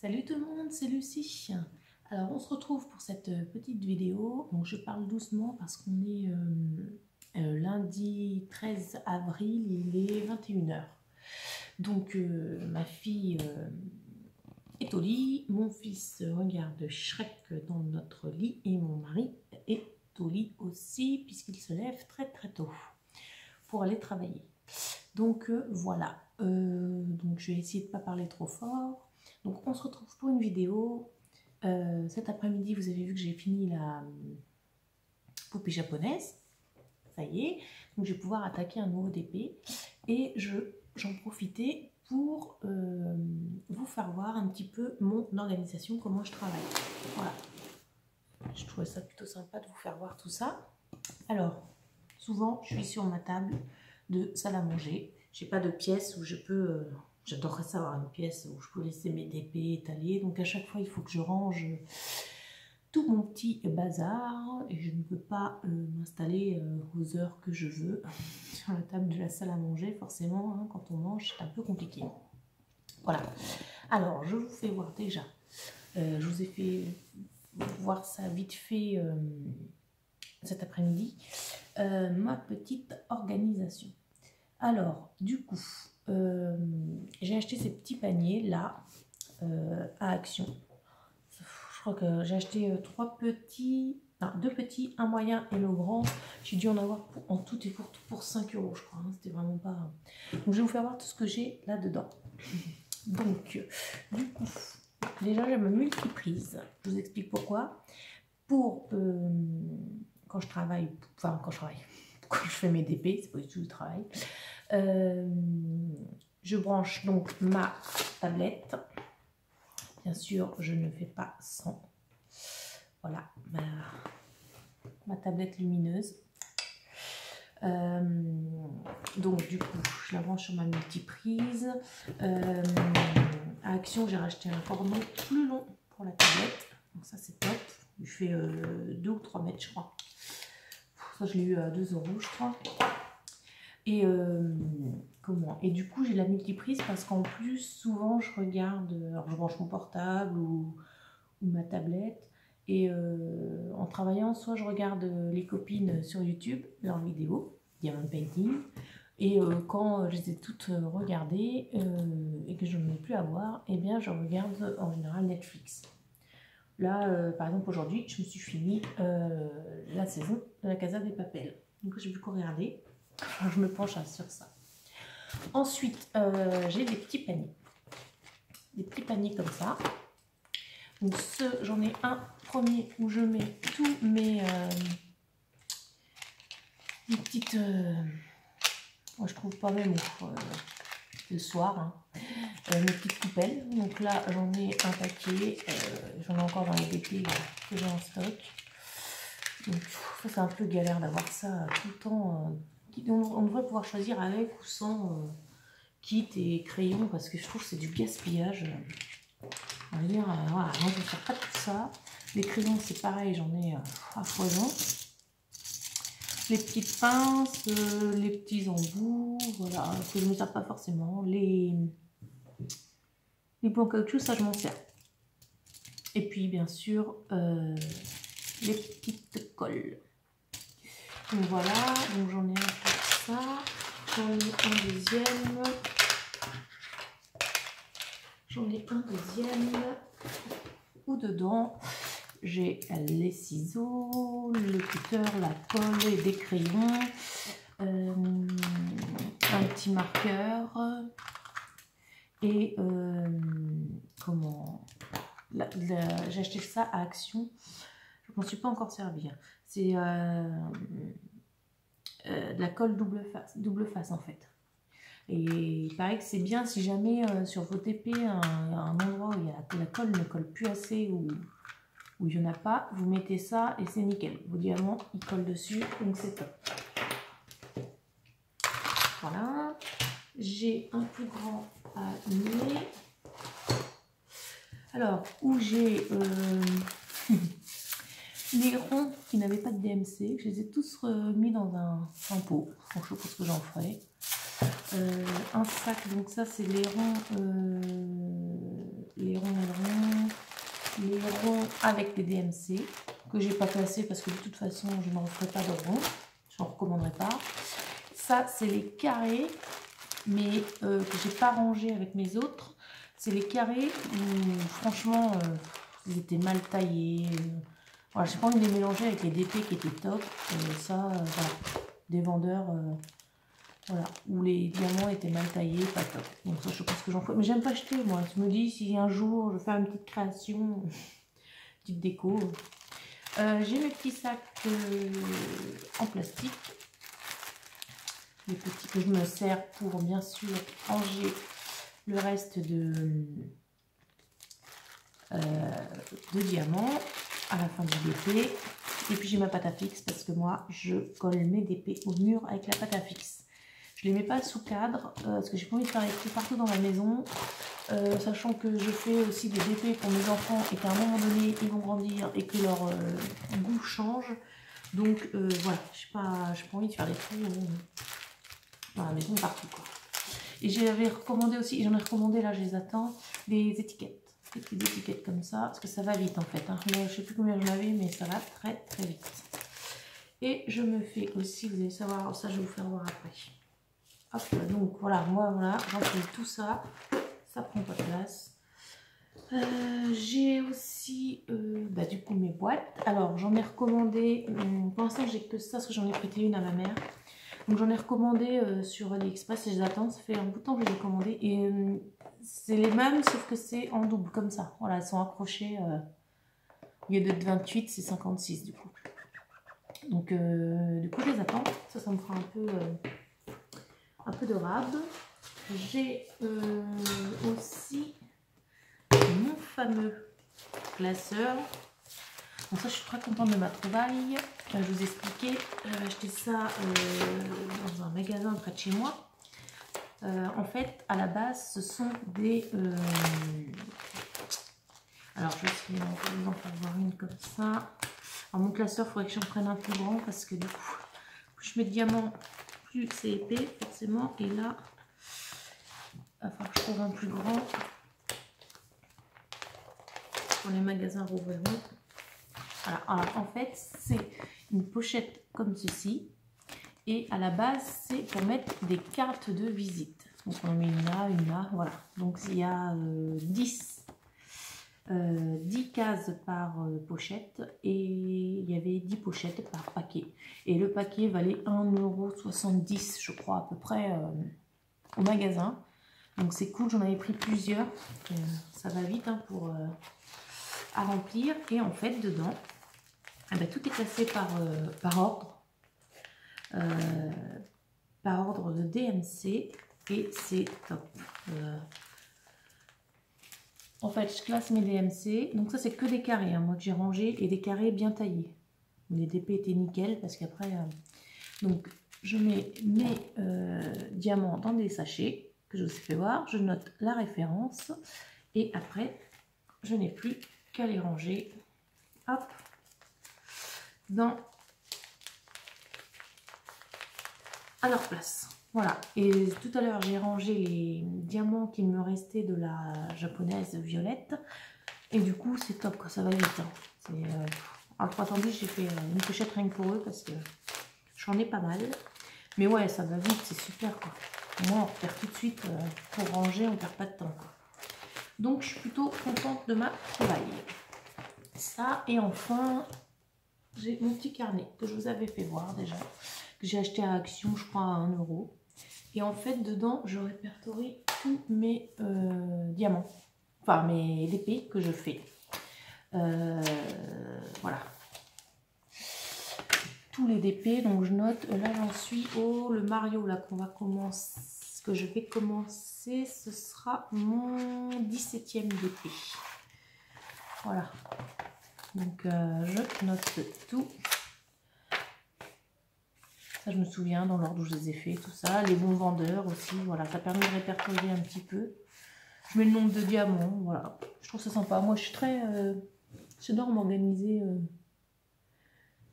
Salut tout le monde, c'est Lucie. Alors on se retrouve pour cette petite vidéo. Donc je parle doucement parce qu'on est lundi 13 avril, il est 21 h. Donc ma fille est au lit, mon fils regarde Shrek dans notre lit et mon mari est au lit aussi puisqu'il se lève très tôt pour aller travailler. Donc voilà, donc je vais essayer de ne pas parler trop fort. Donc on se retrouve pour une vidéo. Cet après-midi, vous avez vu que j'ai fini la poupée japonaise. Ça y est. Donc je vais pouvoir attaquer un nouveau DP. Et j'en profitais pour vous faire voir un petit peu mon organisation, comment je travaille. Voilà. Je trouvais ça plutôt sympa de vous faire voir tout ça. Alors, souvent, je suis sur ma table de salle à manger. J'ai pas de pièce où je peux... J'adorerais ça avoir une pièce où je peux laisser mes DP étalés. Donc à chaque fois, il faut que je range tout mon petit bazar. Et je ne peux pas m'installer aux heures que je veux sur la table de la salle à manger. Forcément, hein, quand on mange, c'est un peu compliqué. Voilà. Alors, je vous fais voir déjà. Je vous ai fait voir ça vite fait cet après-midi. Ma petite organisation. Alors, du coup... j'ai acheté ces petits paniers là à Action. Je crois que j'ai acheté deux petits, un moyen et le grand. J'ai dû en avoir en tout et pour tout pour 5 €, je crois. Hein. C'était vraiment pas. Donc je vais vous faire voir tout ce que j'ai là dedans. Donc, du coup, déjà j'ai ma multiprise. Je vous explique pourquoi. Pour quand je travaille, quand je fais mes DP, c'est pas du tout du travail. Je branche donc ma tablette. Bien sûr, je ne fais pas sans. Voilà, ma tablette lumineuse. Donc du coup, je la branche sur ma multiprise. À Action, j'ai racheté un cordon plus long pour la tablette. Donc ça, c'est top. Il fait 2 ou 3 mètres, je crois. Ça, je l'ai eu à 2 €, je crois. Et et du coup j'ai la multiprise parce qu'en plus souvent je regarde, alors je branche mon portable ou ma tablette et en travaillant soit je regarde les copines sur YouTube, leurs vidéos, Diamond Painting, et quand je les ai toutes regardées et que je n'en ai plus à voir, et bien je regarde en général Netflix. Là par exemple aujourd'hui je me suis fini la saison de la Casa de Papel, donc j'ai plus qu'à regarder. Enfin, je me penche sur ça. Ensuite, j'ai des petits paniers. Des petits paniers comme ça. Donc, j'en ai un premier où je mets tous mes petites... moi, je trouve pas mes mots le soir. Hein. Mes petites coupelles. Donc là, j'en ai un paquet. J'en ai encore dans les DP que j'ai en stock. Donc, ça, c'est un peu galère d'avoir ça tout le temps... on devrait pouvoir choisir avec ou sans kit et crayon parce que je trouve que c'est du gaspillage. On va dire, voilà, moi je ne sers pas de tout ça. Les crayons c'est pareil, j'en ai à foison. Les petites pinces, les petits embouts, voilà, que je ne me sers pas forcément. Les bouts en caoutchouc, ça je m'en sers. Et puis bien sûr, les petites colles. Donc voilà, donc j'en ai un pour ça. J'en ai un deuxième. J'en ai un deuxième où dedans j'ai les ciseaux, le cutter, la colle et des crayons, un petit marqueur et j'ai acheté ça à Action. Je m'en suis pas encore servi. C'est de la colle double face en fait. Et il paraît que c'est bien si jamais sur vos TP, un endroit où la colle ne colle plus assez ou il n'y en a pas, vous mettez ça et c'est nickel. Vos diamants, ils collent dessus, donc c'est top. Voilà. J'ai un plus grand à limer. Alors, où j'ai les ronds qui n'avaient pas de DMC, je les ai tous remis dans un pot. Donc, je pense que j'en ferai. Un sac, donc ça c'est les ronds avec des DMC que j'ai pas classés parce que de toute façon je ne referai pas de rond, je n'en recommanderai pas. Ça c'est les carrés, mais que j'ai pas rangé avec mes autres. C'est les carrés où franchement ils étaient mal taillés. Voilà, j'ai pas envie de les mélanger avec les DP qui étaient top. Ça, voilà, des vendeurs, voilà, où les diamants étaient mal taillés, pas top. Donc ça, je sais pas ce que j'en fais. Mais j'aime pas acheter, moi. Je me dis, si un jour je fais une petite création, petite déco. J'ai mes petits sacs en plastique. Les petits que je me sers pour, bien sûr, ranger le reste de diamants à la fin du DP. Et puis j'ai ma pâte à fixe parce que moi je colle mes DP au mur avec la pâte à fixe. Je les mets pas sous cadre parce que j'ai pas envie de faire les trous partout dans la maison, sachant que je fais aussi des DP pour mes enfants et qu'à un moment donné ils vont grandir et que leur goût change. Donc voilà, j'ai pas envie de faire des trous dans la maison partout quoi. Et j'avais recommandé aussi, j'en ai recommandé là, je les attends, des étiquettes. Des petites étiquettes comme ça, parce que ça va vite en fait. Hein. Là, je sais plus combien j'en avais, mais ça va très très vite. Et je me fais aussi, vous allez savoir, ça je vais vous faire voir après. Hop, donc voilà, moi voilà, j'empile tout ça, ça prend pas de place. J'ai aussi du coup mes boîtes. Alors j'en ai recommandé, pour l'instant j'ai que ça, parce que j'en ai prêté une à ma mère. Donc j'en ai recommandé sur AliExpress et je les attends, ça fait un bout de temps que je les ai commandées. Et c'est les mêmes sauf que c'est en double comme ça. Voilà, elles sont accrochées. Au lieu d'être 28, c'est 56 du coup. Donc du coup je les attends. Ça me fera un peu de rab. J'ai aussi mon fameux classeur. Donc ça je suis très contente de ma trouvaille. Je vous ai expliqué, j'avais acheté ça dans un magasin près de chez moi. En fait, à la base, ce sont des... alors, je vais vous en faire voir une comme ça. Alors, mon classeur, il faudrait que j'en prenne un plus grand parce que du coup, plus je mets de diamants, plus c'est épais, forcément. Et là, il va falloir que je trouve un plus grand pour les magasins Rouvreron. Voilà. Alors, en fait, c'est une pochette comme ceci. Et à la base, c'est pour mettre des cartes de visite. Donc on en met une là, voilà. Donc il y a 10 cases par pochette. Et il y avait 10 pochettes par paquet. Et le paquet valait 1,70 €, je crois, à peu près au magasin. Donc c'est cool, j'en avais pris plusieurs. Ça va vite hein, à remplir. Et en fait, dedans, tout est classé par ordre. Par ordre de DMC et c'est top. En fait, je classe mes DMC. Donc ça, c'est que des carrés. Hein, moi, que j'ai rangé et des carrés bien taillés. Les DP étaient nickel parce qu'après... donc, je mets mes diamants dans des sachets que je vous ai fait voir. Je note la référence. Et après, je n'ai plus qu'à les ranger. Hop. Dans... à leur place. Voilà. Et tout à l'heure, j'ai rangé les diamants qu'il me restait de la japonaise violette. Et du coup, c'est top, quoi. Ça va vite. Hein. Alors, attendez, j'ai fait une pochette rien que pour eux parce que j'en ai pas mal. Mais ouais, ça va vite, c'est super, quoi. Moi, on repère tout de suite pour ranger, on perd pas de temps, quoi. Donc, je suis plutôt contente de ma trouvaille. Ça, et enfin, j'ai mon petit carnet que je vous avais fait voir déjà. Que j'ai acheté à Action, je crois, à 1 €. Et en fait, dedans, je répertorie tous mes diamants. Enfin, mes DP que je fais. Voilà. Tous les DP, donc je note. Là, j'en suis au... le Mario, là, qu'on va commencer... que je vais commencer, ce sera mon 17e DP. Voilà. Donc, je note tout. Ça, je me souviens dans l'ordre où je les ai fait, tout ça. Les bons vendeurs aussi, voilà. Ça permet de répertorier un petit peu. Je mets le nombre de diamants, voilà. Je trouve ça sympa. Moi, je suis très... j'adore m'organiser.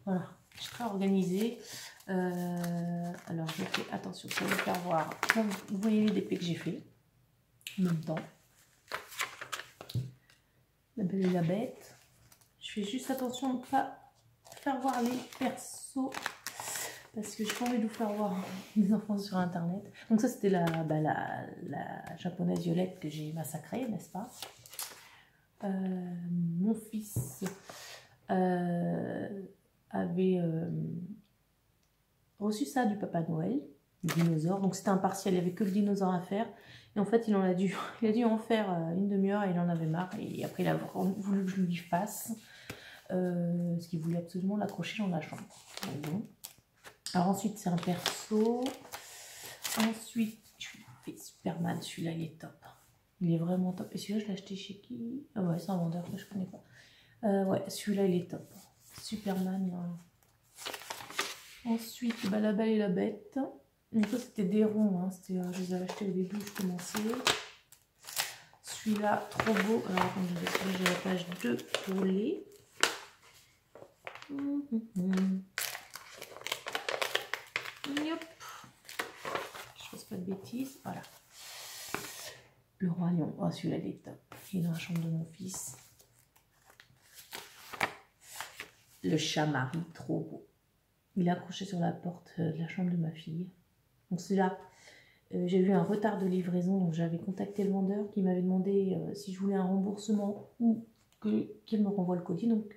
Voilà. Je suis très organisée. Alors, je fais attention, ça va faire voir. Vous voyez les DP que j'ai fait. En même temps. La belle et la bête. fais juste attention de ne pas faire voir les persos. Parce que je n'ai pas envie de vous faire voir des enfants sur internet. Donc ça c'était la japonaise violette que j'ai massacrée, n'est-ce pas? Mon fils avait reçu ça du Papa Noël, le dinosaure. Donc c'était un partiel, il n'y avait que le dinosaure à faire. Et en fait il a dû en faire une demi-heure et il en avait marre. Et après il a voulu que je lui fasse. Parce qu'il voulait absolument l'accrocher dans la chambre. Bon. Alors ensuite c'est un perso. Ensuite je fais Superman, celui-là il est top. Il est vraiment top. Et celui-là je l'ai acheté chez qui? Ah ouais, c'est un vendeur que je connais pas. Ouais, celui-là il est top. Superman. Ensuite, bah, La Belle et la Bête. Donc ça c'était des ronds. Hein. Je les avais achetés au début où je commençais. Celui-là, trop beau. Alors attendez, j'ai la page 2 pour les. Yop. Je fasse pas de bêtises. Voilà. Le Roi Lion. Oh, celui-là, il est top. Il est dans la chambre de mon fils. Le chat Marie, trop beau. Il est accroché sur la porte de la chambre de ma fille. Donc celui-là, j'ai eu un retard de livraison. Donc j'avais contacté le vendeur qui m'avait demandé si je voulais un remboursement ou qu'il me renvoie le colis. Donc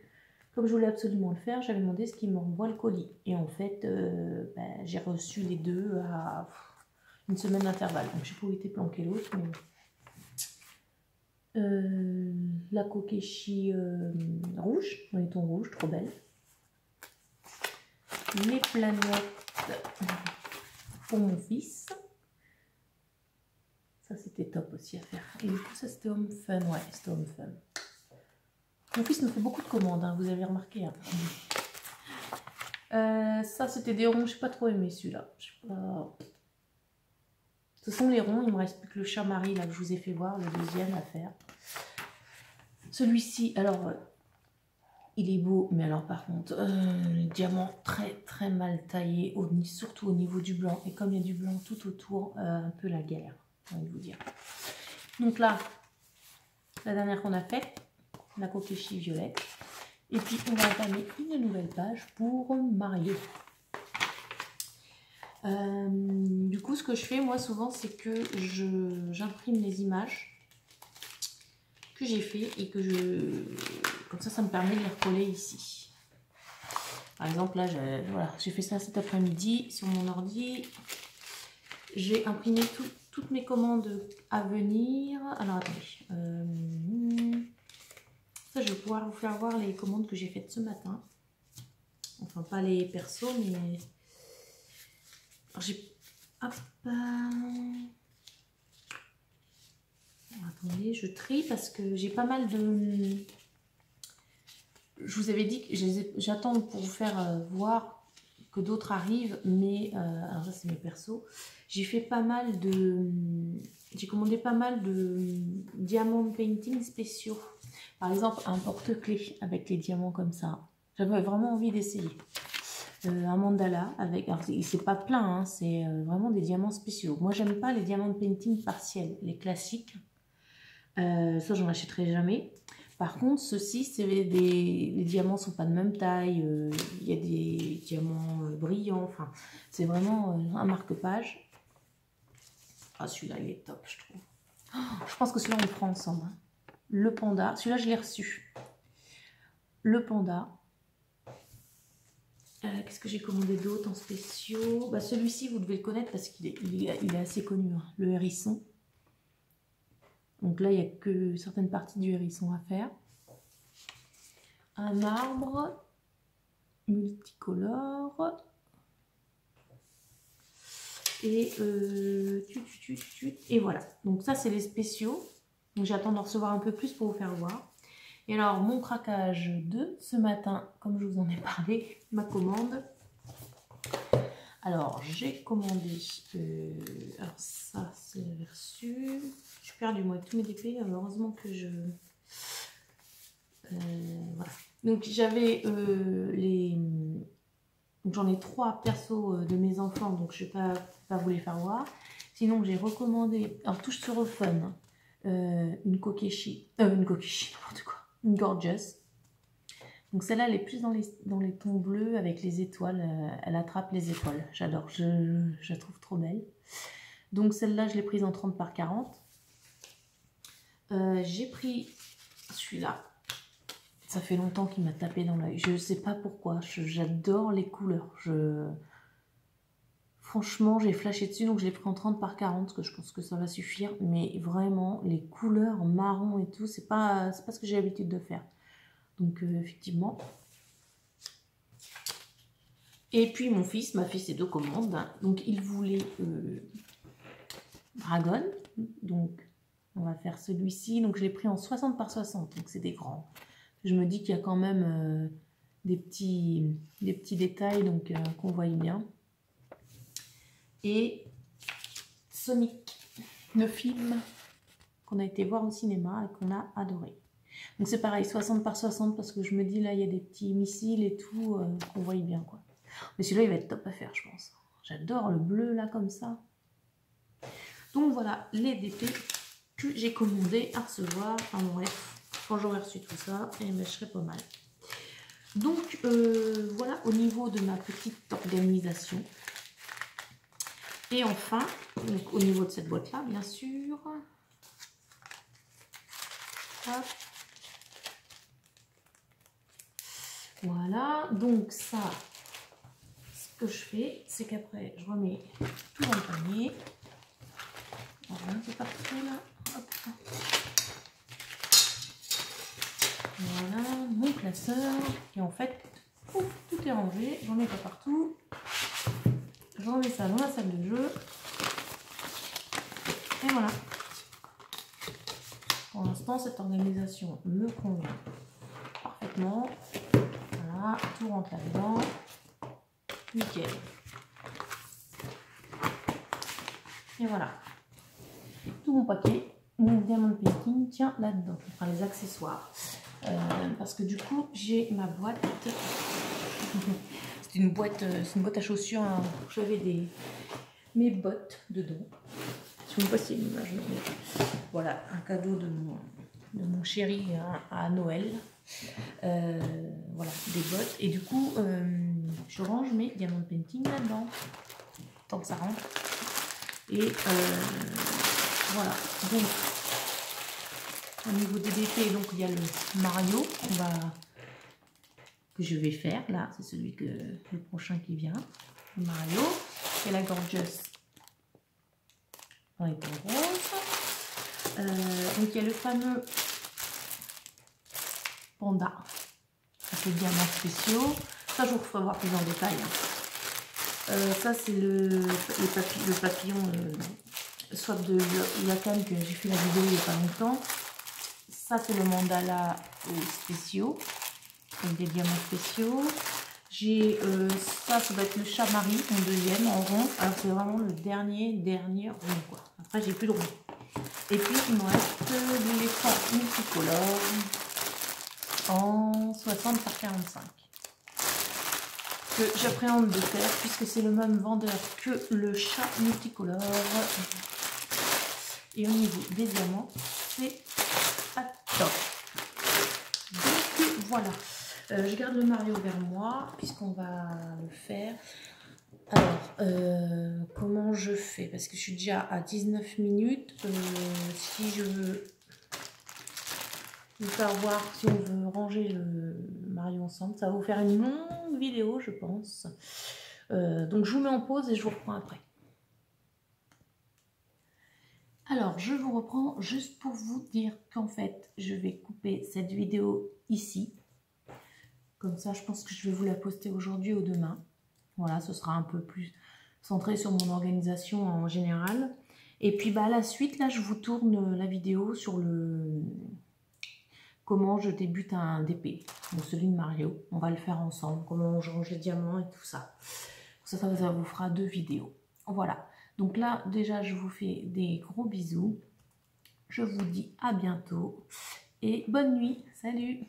comme je voulais absolument le faire, j'avais demandé ce qu'il me renvoie le colis. Et en fait, j'ai reçu les deux à une semaine d'intervalle. Donc je sais pas où était planqué l'autre. Mais... la Kokeshi rouge, dans les tons rouges, trop belle. Les planètes pour mon fils. Ça c'était top aussi à faire. Et du coup ça c'était Home Fun, ouais c'était Home Fun. Mon fils me fait beaucoup de commandes, hein, vous avez remarqué. Hein. Ça c'était des ronds, je n'ai pas trop aimé celui-là. Pas... Ce sont les ronds, il me reste plus que le chat Marie là que je vous ai fait voir, le deuxième à faire. Celui-ci, alors il est beau, mais alors par contre, le diamant très mal taillé, surtout au niveau du blanc. Et comme il y a du blanc tout autour, un peu la galère, j'ai envie de vous dire. Donc là, la dernière qu'on a faite, la Kokeshi violette. Et puis on va entamer une nouvelle page pour Mario. Du coup, ce que je fais moi souvent, c'est que j'imprime les images que j'ai fait et que comme ça me permet de les recoller ici. Par exemple là j'ai fait ça cet après-midi sur mon ordi. J'ai imprimé toutes mes commandes à venir. Alors attendez, ça je vais pouvoir vous faire voir les commandes que j'ai faites ce matin. Enfin pas les persos mais alors j'ai attendez, je trie parce que j'ai pas mal de... Je vous avais dit que j'attends pour vous faire voir que d'autres arrivent, mais... alors ça c'est mes persos. J'ai fait pas mal de... J'ai commandé pas mal de diamant painting spéciaux. Par exemple, un porte-clés avec les diamants comme ça. J'avais vraiment envie d'essayer. Un mandala avec... Alors c'est pas plein, hein, c'est vraiment des diamants spéciaux. Moi j'aime pas les diamants de painting partiels, les classiques. Ça j'en achèterai jamais. Par contre ceux-ci les diamants sont pas de même taille, il y a des diamants brillants, enfin c'est vraiment un marque-page. Ah celui-là il est top je trouve. Oh, je pense que celui-là on le prend ensemble. Hein. Le panda, celui-là je l'ai reçu. Le panda. Qu'est-ce que j'ai commandé d'autre en spéciaux? Bah, celui-ci vous devez le connaître parce qu'il est assez connu, hein. Le hérisson. Donc là, il n'y a que certaines parties du hérisson à faire. Un arbre multicolore. Et, et voilà. Donc ça, c'est les spéciaux. Donc j'attends d'en recevoir un peu plus pour vous faire voir. Et alors, mon craquage de ce matin, comme je vous en ai parlé, ma commande. Alors, j'ai commandé... alors ça, c'est reçu. Je suis perdue, moi, avec tous mes DP. Heureusement que je... voilà. Donc, j'avais les... J'en ai 3 persos de mes enfants, donc je ne vais pas vous les faire voir. Sinon, j'ai recommandé... Alors, touche sur Fun, une Kokeshi... n'importe quoi. Une Gorgeous. Donc celle-là, elle est plus dans les tons bleus avec les étoiles. Elle attrape les étoiles. J'adore, je la trouve trop belle. Donc celle-là, je l'ai prise en 30 par 40. J'ai pris celui-là. Ça fait longtemps qu'il m'a tapé dans l'œil. Je ne sais pas pourquoi. J'adore les couleurs. Franchement, j'ai flashé dessus, donc je l'ai pris en 30 par 40, parce que je pense que ça va suffire. Mais vraiment, les couleurs marron et tout, c'est pas ce que j'ai l'habitude de faire. Donc effectivement. Et puis mon fils m'a fait ses 2 commandes. Donc il voulait Dragon. Donc on va faire celui-ci. Donc je l'ai pris en 60 par 60. Donc c'est des grands. Je me dis qu'il y a quand même des petits détails donc qu'on voit bien. Et Sonic, le film qu'on a été voir au cinéma et qu'on a adoré. Donc c'est pareil, 60 par 60 parce que je me dis là il y a des petits missiles et tout qu'on voit bien quoi. Mais celui-là il va être top à faire je pense. J'adore le bleu là comme ça. Donc voilà les DP que j'ai commandé à recevoir. Enfin bref, quand j'aurai reçu tout ça, et je serai pas mal. Donc voilà au niveau de ma petite organisation. Et enfin, donc, au niveau de cette boîte là bien sûr. Hop. Voilà, donc ça, ce que je fais, c'est qu'après, je remets tout dans le panier. Voilà, c'est parti là. Hop. Voilà, mon classeur. Et en fait, ouf, tout est rangé. J'en mets pas partout. Je remets ça dans la salle de jeu. Et voilà. Pour l'instant, cette organisation me convient parfaitement. Voilà, tout rentre là-dedans. Nickel. Et voilà. Tout mon paquet, mon diamant painting tient là-dedans. Enfin, les accessoires. Parce que du coup, j'ai ma boîte. C'est une boîte à chaussures. Hein. J'avais mes bottes dedans. Je ne sais pas s'il y a une image. Voilà, un cadeau de mon chéri à Noël. Voilà, des bottes. Et du coup, je range mes diamant painting là-dedans. Tant que ça rentre. Et voilà. Donc, au niveau des DP, donc il y a le Mario que je vais faire. Là, c'est le prochain qui vient. Le Mario. Et la Gorgeous en étant rose. Donc il y a le fameux panda. Ça c'est diamants spéciaux. Ça je vous ferai voir plus en détail. Hein. Ça c'est le papillon soit de Yakan que j'ai fait la vidéo il n'y a pas longtemps. Ça c'est le mandala spéciaux. Donc des diamants spéciaux. J'ai ça va être le chat Marie, mon deuxième en rond. Alors c'est vraiment le dernier rond quoi. Après j'ai plus de rond. Et puis il me reste l'éléphant multicolore en 60 par 45. Que j'appréhende de faire puisque c'est le même vendeur que le chat multicolore. Et au niveau des diamants, c'est pas top. Donc voilà. Je garde le Mario vers moi, puisqu'on va le faire. Alors, comment je fais? Parce que je suis déjà à 19 minutes. Si je veux vous faire voir, si on veut ranger le Mario ensemble, ça va vous faire une longue vidéo, je pense. Donc, je vous mets en pause et je vous reprends après. Alors, je vous reprends juste pour vous dire qu'en fait, je vais couper cette vidéo ici. Comme ça, je pense que je vais vous la poster aujourd'hui ou demain. Voilà, ce sera un peu plus centré sur mon organisation en général. Et puis, à la suite, là, je vous tourne la vidéo sur comment je débute un DP. Donc, celui de Mario. On va le faire ensemble. Comment je range les diamants et tout ça. Ça vous fera 2 vidéos. Voilà. Donc là, déjà, je vous fais des gros bisous. Je vous dis à bientôt. Et bonne nuit. Salut!